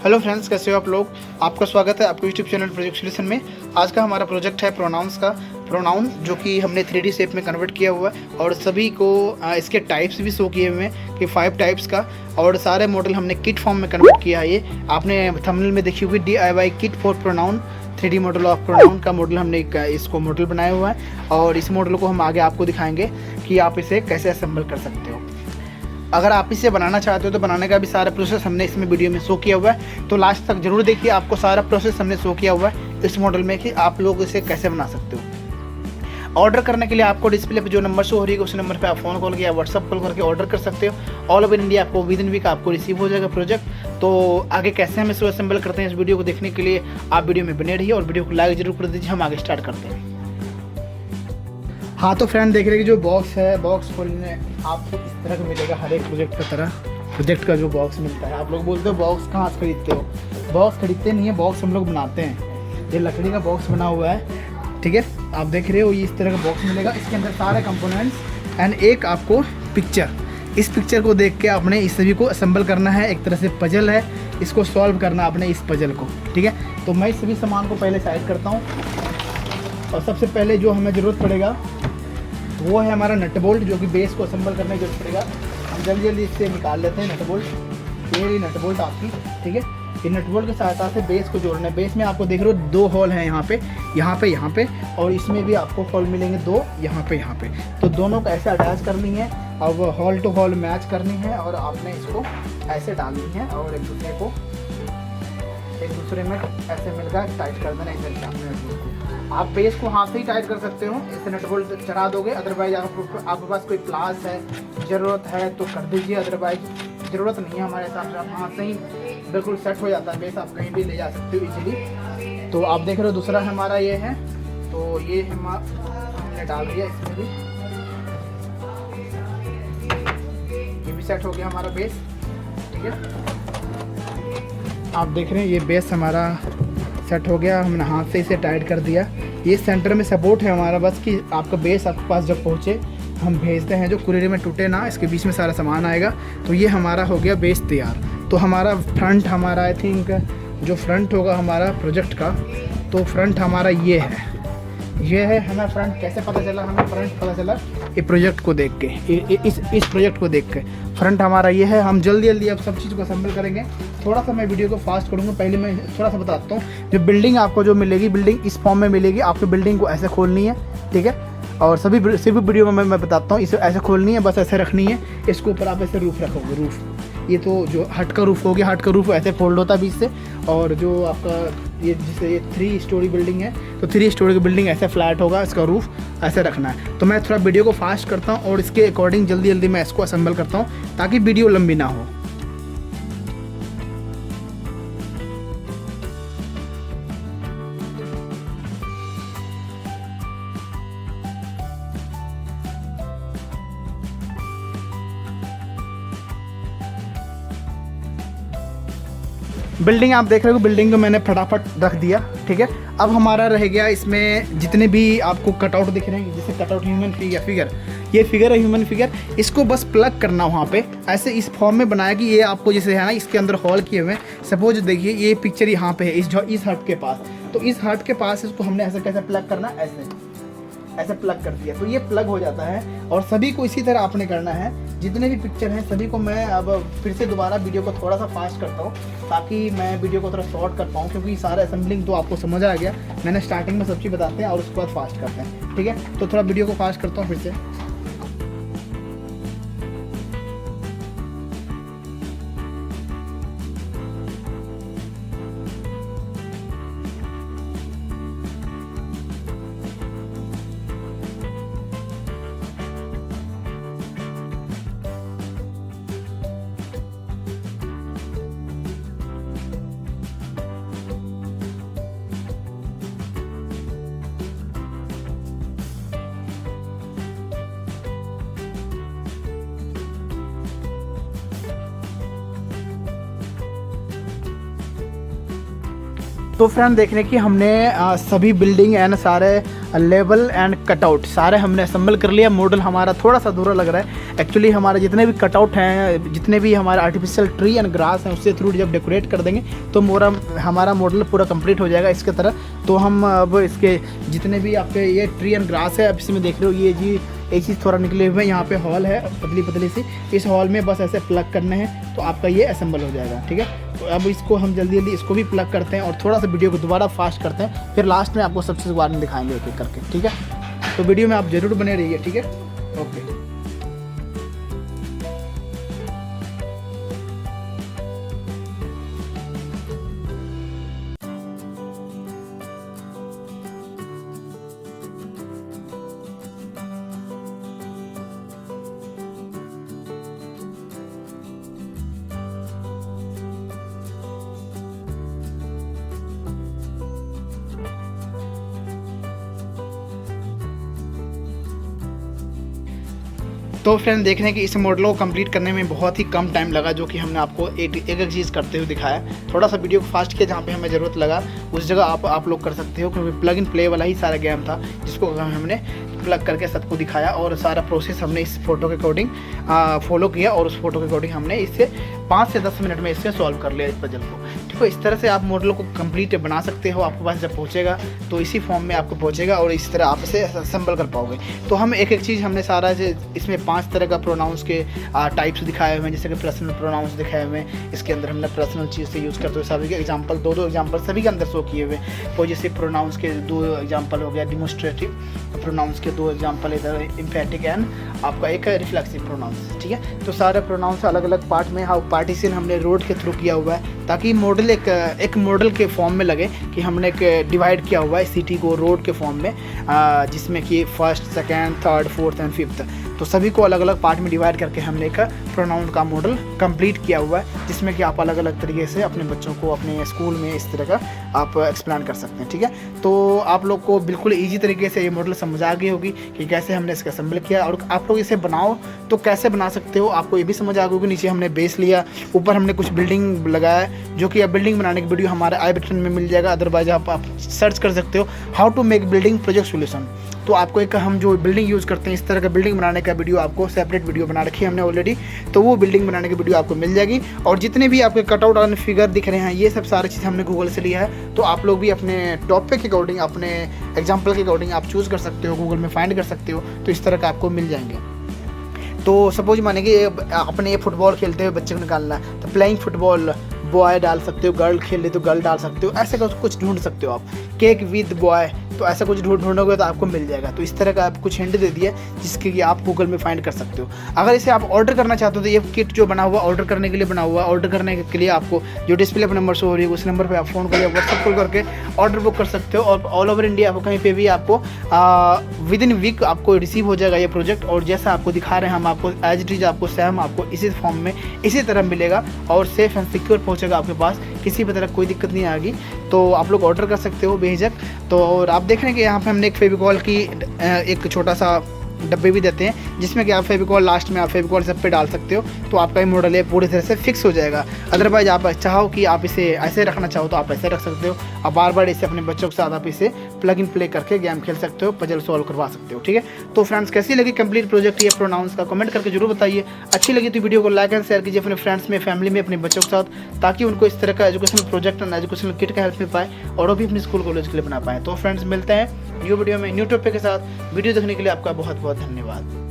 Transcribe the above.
Hello friends, कैसे हो आप लोग। आपका स्वागत है आपके यूट्यूब चैनल प्रोजेक्ट सॉल्यूशन में। आज का हमारा प्रोजेक्ट है प्रोनाउंस का। प्रोनाउन जो कि हमने 3D शेप में कन्वर्ट किया हुआ है और सभी को इसके टाइप्स भी शो किए हुए हैं कि 5 टाइप्स का, और सारे मॉडल हमने किट फॉर्म में कन्वर्ट किया है। ये आपने थंबनेल में देखी होगी DIY kit for pronoun 3D model of pronoun का मॉडल हमने इसको मॉडल बनाया हुआ है, और इस मॉडल को हम आगे आपको दिखाएंगे कि आप इसे कैसे असेंबल कर सकते हो। अगर आप इसे बनाना चाहते हो तो बनाने का भी सारा प्रोसेस हमने इसमें वीडियो में शो किया हुआ है, तो लास्ट तक जरूर देखिए। आपको सारा प्रोसेस हमने शो किया हुआ है इस मॉडल में कि आप लोग इसे कैसे बना सकते हो। ऑर्डर करने के लिए आपको डिस्प्ले पे जो नंबर शो हो रही है उस नंबर पे आप फ़ोन कॉल या व्हाट्सअप कॉल करके ऑर्डर कर सकते हो। ऑल ओवर इंडिया आपको विद इन वीक आपको रिसीव हो जाएगा प्रोजेक्ट। तो आगे कैसे हम इसको असेंबल करते हैं, इस वीडियो को देखने के लिए आप वीडियो में बने रहिए और वीडियो को लाइक जरूर कर दीजिए। हम आगे स्टार्ट करते हैं। हाँ तो फ्रेंड, देख रहे कि जो बॉक्स है, बॉक्स खोलने आपको इस तरह का मिलेगा। हर एक प्रोजेक्ट का तरह प्रोजेक्ट का जो बॉक्स मिलता है, आप लोग बोलते हो बॉक्स कहाँ से खरीदते हो। बॉक्स खरीदते नहीं है, बॉक्स हम लोग बनाते हैं। ये लकड़ी का बॉक्स बना हुआ है, ठीक है। आप देख रहे हो ये इस तरह का बॉक्स मिलेगा। इसके अंदर सारे कंपोनेंट्स एंड एक आपको पिक्चर। इस पिक्चर को देख के आपने इस सभी को असेंबल करना है। एक तरह से पजल है, इसको सॉल्व करना आपने इस पजल को, ठीक है। तो मैं इस सभी सामान को पहले साइड करता हूँ, और सबसे पहले जो हमें ज़रूरत पड़ेगा वो है हमारा नट बोल्ट, जो कि बेस को असेंबल करने की जरूरत पड़ेगा। हम जल्दी जल्दी इससे निकाल लेते हैं नट बोल्ट। ये नट बोल्ट आपकी, ठीक है। ये नट बोल्ट की सहायता से बेस को जोड़ना है। बेस में आपको देख रहे हो 2 होल हैं, यहाँ पे, और इसमें भी आपको होल मिलेंगे 2 यहाँ पे। तो दोनों को ऐसे अटैच करनी है, अब हॉल टू हॉल मैच करनी है, और आपने इसको ऐसे डालनी है और एक दूसरे में ऐसे मिलकर टाइट कर देना इधर। आप बेस को हाथ से ही टाइट कर सकते हो, इससे नट बोल्ट चढ़ा दोगे। अदरवाइज आपके पास कोई प्लास है, ज़रूरत है तो कर दीजिए, अदरवाइज ज़रूरत नहीं है हमारे हिसाब से। आप हाथ से ही बिल्कुल सेट हो जाता है बेस, आप कहीं भी ले जा सकते हो इजीली। तो आप देख रहे हो दूसरा हमारा ये है, तो ये हमने डाल दिया इसमें भी। ये भी सेट हो गया हमारा बेस, ठीक है। आप देख रहे हैं ये बेस हमारा सेट हो गया, हमने हाथ से इसे टाइट कर दिया। ये सेंटर में सपोर्ट है हमारा, बस कि आपका बेस आपके पास जब पहुँचे हम भेजते हैं, जो कुरियर में टूटे ना, इसके बीच में सारा सामान आएगा। तो ये हमारा हो गया बेस तैयार। तो हमारा फ्रंट, हमारा आई थिंक जो फ्रंट होगा हमारा प्रोजेक्ट का, तो फ्रंट हमारा ये है। हमें फ्रंट कैसे पता चला? हमें फ्रंट पता चला ये प्रोजेक्ट को देख के, इस प्रोजेक्ट को देख के। फ्रंट हमारा ये है। हम जल्दी जल्दी अब सब चीज़ को असेंबल करेंगे। थोड़ा सा मैं वीडियो को फास्ट करूँगा। पहले मैं थोड़ा सा बताता हूँ। जो बिल्डिंग आपको जो मिलेगी, बिल्डिंग इस फॉर्म में मिलेगी। आपको बिल्डिंग को ऐसे खोलनी है, ठीक है। और सभी वीडियो में मैं बताता हूँ, इसे ऐसे खोलनी है, बस ऐसे रखनी है। इसके ऊपर आप ऐसे रूफ रखोगे, रूफ। ये तो जो हट का रूफ हो गया, हट का रूफ ऐसे फोल्ड होता है बीच से। और जो आपका ये जिसे ये 3 स्टोरी बिल्डिंग है, तो 3 स्टोरी की बिल्डिंग ऐसे फ्लैट होगा, इसका रूफ ऐसे रखना है। तो मैं थोड़ा वीडियो को फास्ट करता हूँ और इसके अकॉर्डिंग जल्दी जल्दी मैं इसको असेंबल करता हूँ, ताकि वीडियो लंबी ना हो। बिल्डिंग आप देख रहे हो, बिल्डिंग को मैंने फटाफट रख दिया, ठीक है। अब हमारा रह गया इसमें जितने भी आपको कटआउट दिख रहे हैं, जैसे कटआउट ह्यूमन फिगर, ये फिगर है ह्यूमन फिगर। इसको बस प्लग करना वहाँ पे, ऐसे इस फॉर्म में बनाया कि ये आपको जैसे है ना, इसके अंदर हॉल किए हुए हैं। सपोज देखिए ये पिक्चर यहाँ पे है, इस हट के पास। तो इस हट के पास इसको हमने ऐसे कैसे प्लग करना, ऐसे प्लग कर दिया, तो ये प्लग हो जाता है। और सभी को इसी तरह आपने करना है। जितने भी पिक्चर हैं सभी को मैं अब फिर से दोबारा वीडियो को थोड़ा सा फास्ट करता हूँ, ताकि मैं वीडियो को थोड़ा शॉर्ट कर पाऊँ, क्योंकि सारा असेंबलिंग तो आपको समझ आ गया। मैंने स्टार्टिंग में सब चीज़ बताते हैं और उसके बाद फास्ट करते हैं, ठीक है। तो थोड़ा वीडियो को फास्ट करता हूँ फिर से। तो फ्रेंड, देखने की हमने सभी बिल्डिंग एंड सारे लेवल एंड कटआउट सारे हमने असेंबल कर लिया। मॉडल हमारा थोड़ा सा अधूरा लग रहा है। एक्चुअली हमारे जितने भी कटआउट हैं, जितने भी हमारे आर्टिफिशियल ट्री एंड ग्रास हैं, उससे थ्रू जब डेकोरेट कर देंगे तो हमारा मॉडल पूरा कंप्लीट हो जाएगा इसके तरह। तो हम अब इसके जितने भी आपके ये ट्री एंड ग्रास है, अब इसमें देख रहे हो ये जी एक चीज़ थोड़ा निकले हुए हैं। यहाँ पे हॉल है पतली पतली सी, इस हॉल में बस ऐसे प्लग करने हैं तो आपका ये असेंबल हो जाएगा। ठीक है, तो अब इसको हम जल्दी जल्दी इसको भी प्लग करते हैं और थोड़ा सा वीडियो को दोबारा फास्ट करते हैं, फिर लास्ट में आपको सबसे बारे में दिखाएंगे एक एक करके। ठीक है, तो वीडियो में आप ज़रूर बने रहिए। ठीक है, ओके। तो फ्रेंड देखने कि इस मॉडल को कंप्लीट करने में बहुत ही कम टाइम लगा, जो कि हमने आपको एक एक चीज़ करते हुए दिखाया। थोड़ा सा वीडियो को फास्ट किया, जहाँ पे हमें ज़रूरत लगा उस जगह आप लोग कर सकते हो, क्योंकि प्लग इन प्ले वाला ही सारा गेम था जिसको हमने प्लग करके सबको दिखाया और सारा प्रोसेस हमने इस फोटो के अकॉर्डिंग फॉलो किया और उस फोटो के अकॉर्डिंग हमने इससे 5 से 10 मिनट में इससे सॉल्व कर लिया इस पजल को। ठीक है, इस तरह से आप मॉडल को कंप्लीट बना सकते हो। आपके पास जब पहुंचेगा तो इसी फॉर्म में आपको पहुंचेगा और इस तरह आप इसे असेंबल कर पाओगे। तो हम एक एक चीज़ हमने सारा इसमें 5 तरह का प्रोनाउंस के टाइप्स दिखाए हुए हैं, जैसे कि पर्सनल प्रोनाउंस दिखाए हुए हैं। इसके अंदर हमने पर्सनल चीज़ से यूज़ करते हुए सभी के एग्जाम्पल 2-2 एग्जाम्पल सभी के अंदर शो किए हुए। पॉजिटिव प्रोनाउंस के 2 एग्जाम्पल हो गया, डिमोस्ट्रेटिव प्रोनाउंस के 2 एग्जाम्पल, इधर एम्फेटिक एंड आपका एक रिफ्लेक्सिव प्रोनाउंस। ठीक है, तो सारे प्रोनाउंस अलग अलग पार्ट में पार्टीशन हमने रोड के थ्रू किया हुआ है, ताकि मॉडल एक मॉडल के फॉर्म में लगे कि हमने एक डिवाइड किया हुआ है सिटी को रोड के फॉर्म में, जिसमें कि first, second, third, fourth and fifth, तो सभी को अलग अलग पार्ट में डिवाइड करके हमने एक प्रोनाउन का मॉडल कंप्लीट किया हुआ है, जिसमें कि आप अलग अलग तरीके से अपने बच्चों को अपने स्कूल में इस तरह का आप एक्सप्लेन कर सकते हैं। ठीक है, तो आप लोग को बिल्कुल ईजी तरीके से ये मॉडल समझ आ गई होगी कि कैसे हमने इसका असेंबल किया, और आप लोग इसे बनाओ तो कैसे बना सकते हो आपको ये भी समझ आ गई होगी। नीचे हमने बेस लिया, ऊपर हमने कुछ बिल्डिंग लगाया, जो कि अब बिल्डिंग बनाने की वीडियो हमारे आई बटन में मिल जाएगा, अदरवाइज आप सर्च कर सकते हो how to make building project solution. तो आपको एक हम जो बिल्डिंग यूज़ करते हैं इस तरह का बिल्डिंग बनाने का वीडियो आपको सेपरेट वीडियो बना रखी है हमने ऑलरेडी, तो वो बिल्डिंग बनाने की वीडियो आपको मिल जाएगी। और जितने भी आपके कटआउट और फिगर दिख रहे हैं ये सब सारी चीज़ हमने गूगल से लिया है, तो आप लोग भी अपने टॉपिक के अकॉर्डिंग अपने एग्जाम्पल के अकॉर्डिंग आप चूज़ कर सकते हो, गूगल में फाइंड कर सकते हो, तो इस तरह का आपको मिल जाएंगे। तो सपोज माने कि अपने ये फुटबॉल खेलते हुए बच्चे को निकालना है तो प्लेइंग फुटबॉल बॉय डाल सकते हो, गर्ल खेल रही तो गर्ल डाल सकते हो, ऐसे कुछ ढूंढ सकते हो आप। केक विद बॉय, तो ऐसा कुछ ढूंढोगे तो आपको मिल जाएगा। तो इस तरह का आप कुछ हिंट दे दिया जिसके कि आप गूगल में फाइंड कर सकते हो। अगर इसे आप ऑर्डर करना चाहते हो तो ये किट जो बना हुआ ऑर्डर करने के लिए बना हुआ है, ऑर्डर करने के लिए आपको जो डिस्प्ले पर नंबर शो हो रही है उस नंबर पर आप फ़ोन करके व्हाट्सअप कॉल करके ऑर्डर बुक कर सकते हो। और ऑल ओवर इंडिया आपको कहीं पर भी आपको विद इन वीक आपको रिसीव हो जाएगा ये प्रोजेक्ट। और जैसा आपको दिखा रहे हैं हम आपको एज इट इज़ आपको सेम आपको इसी फॉर्म में इसी तरह मिलेगा और सेफ एंड सिक्योर पहुँचेगा आपके पास, किसी भी तरह कोई दिक्कत नहीं आएगी। तो आप लोग ऑर्डर कर सकते हो बेझिझक। तो और आप देख रहे हैं कि यहाँ पे हमने एक फेविकॉल की एक छोटा सा डब्बे भी देते हैं, जिसमें कि आप फेविकॉल लास्ट में आप फेविकॉल सब पे डाल सकते हो, तो आपका ये मॉडल है पूरी तरह से फिक्स हो जाएगा। अदरवाइज आप चाहो कि आप इसे ऐसे रखना चाहो तो आप ऐसे रख सकते हो, आप बार बार इसे अपने बच्चों के साथ आप इसे प्लग इन प्ले करके गेम खेल सकते हो, पजल सॉल्व करवा सकते हो। ठीक है, तो फ्रेंड्स कैसी लगी कंप्लीट प्रोजेक्ट ये प्रोनाउंस का कमेंट करके जरूर बताइए। अच्छी लगी तो वीडियो को लाइक एंड शेयर कीजिए अपने फ्रेंड्स में, फैमिली में, अपने बच्चों के साथ, ताकि उनको इस तरह का educational project and educational kit का हेल्प मिल पाए और वो भी अपने स्कूल कॉलेज के लिए बना पाए। तो फ्रेंड्स मिलते हैं न्यू वीडियो में न्यू टॉपिक के साथ। वीडियो देखने के लिए आपका बहुत बहुत धन्यवाद।